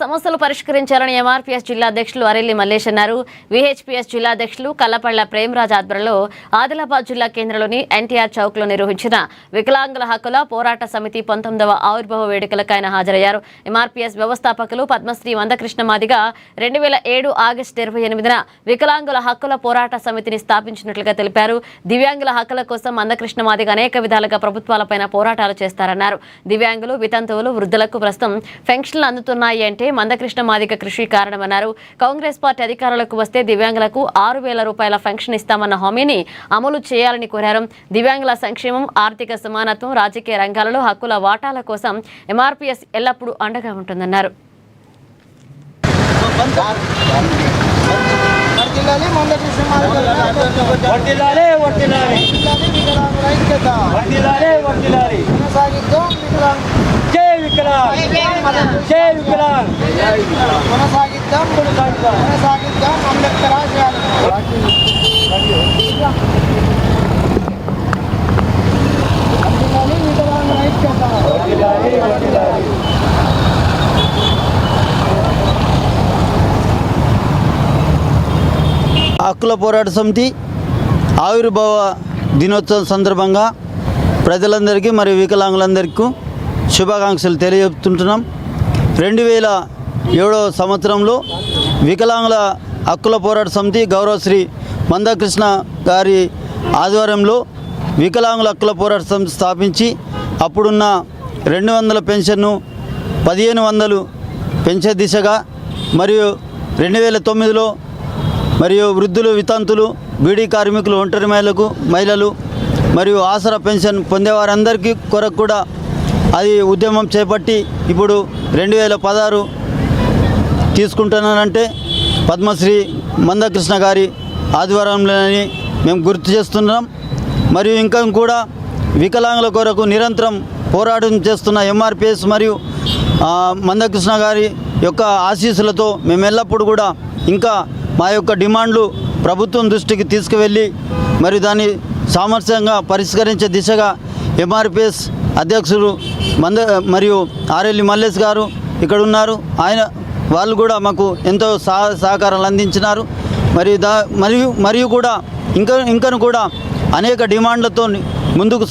సమస్యలు పరిష్కరించాలని ఎంఆర్పీఎస్ జిల్లా అధ్యక్షులు అరెల్లి మల్లేష్ అన్నారు. విహెచ్పీఎస్ జిల్లా అధ్యక్షులు కల్లపళ్ల ప్రేమరాజ్ ఆధ్వర్యంలో ఆదిలాబాద్ జిల్లా కేంద్రంలోని ఎన్టీఆర్ చౌక్ లో నిర్వహించిన వికలాంగుల హక్కుల పోరాట సమితి 19వ ఆవిర్భావ వేడుకలకు ఆయన హాజరయ్యారు. ఎంఆర్పీఎస్ వ్యవస్థాపకులు పద్మశ్రీ మందకృష్ణ మాదిగ 2007 ఆగస్టు 28న వికలాంగుల హక్కుల పోరాట సమితిని స్థాపించినట్లుగా తెలిపారు. దివ్యాంగుల హక్కుల కోసం మందకృష్ణ మాదిగ అనేక విధాలుగా ప్రభుత్వాలపైన పోరాటాలు చేస్తారన్నారు. దివ్యాంగులు, వితంతువులు, వృద్ధులకు ప్రస్తుతం పెన్షన్లు అందుతున్నాయి అంటే మందకృష్ణ మాదిగ కృషి కారణమన్నారు. కాంగ్రెస్ పార్టీ అధికారంలోకి వస్తే దివ్యాంగులకు 6,000 రూపాయల పెన్షన్ ఇస్తామన్న హామీని అమలు చేయాలని కోరారు. దివ్యాంగుల సంక్షేమం, ఆర్థిక సమానత్వం, రాజకీయ రంగాలలో హక్కుల వాటాల కోసం ఎంఆర్పీఎస్ ఎల్లప్పుడూ అండగా ఉంటుందన్నారు. హక్కుల పోరాట సమితి ఆవిర్భావ దినోత్సవం సందర్భంగా ప్రజలందరికీ మరియు వికలాంగులందరికీ శుభాకాంక్షలు తెలియజేస్తుంటున్నాం. 2007 సంవత్సరంలో వికలాంగుల హక్కుల పోరాట సమితి గౌరవశ్రీ మందకృష్ణ గారి ఆధ్వర్యంలో వికలాంగుల హక్కుల పోరాట సమితి స్థాపించి అప్పుడున్న 200 పెన్షన్ను 1500 పెంచే దిశగా మరియు 2009లో మరియు వృద్ధులు, వితంతులు, బీడీ కార్మికులు, ఒంటరి మహిళలు మరియు ఆసరా పెన్షన్ పొందేవారందరికీ కొరకు కూడా అది ఉద్యమం చేపట్టి ఇప్పుడు 2016 తీసుకుంటున్నారంటే పద్మశ్రీ మందకృష్ణ గారి ఆధ్వర్యంలోని మేము గుర్తు చేస్తున్నాం. మరియు ఇంకా కూడా వికలాంగుల కొరకు నిరంతరం పోరాటం చేస్తున్న ఎంఆర్పీఎస్ మరియు మందకృష్ణ గారి యొక్క ఆశీస్సులతో మేము ఎల్లప్పుడూ కూడా ఇంకా మా యొక్క డిమాండ్లు ప్రభుత్వం దృష్టికి తీసుకువెళ్ళి మరి దాన్ని సామర్థ్యంగా పరిష్కరించే దిశగా ఎంఆర్పీఎస్ అధ్యక్షులు మరియు అరెల్లి మల్లేష్ గారు ఇక్కడ ఉన్నారు. వాళ్ళు కూడా మాకు ఎంతో సహకారాలు అందించినారు. మరియు కూడా ఇంకా కూడా అనేక డిమాండ్లతో ముందుకు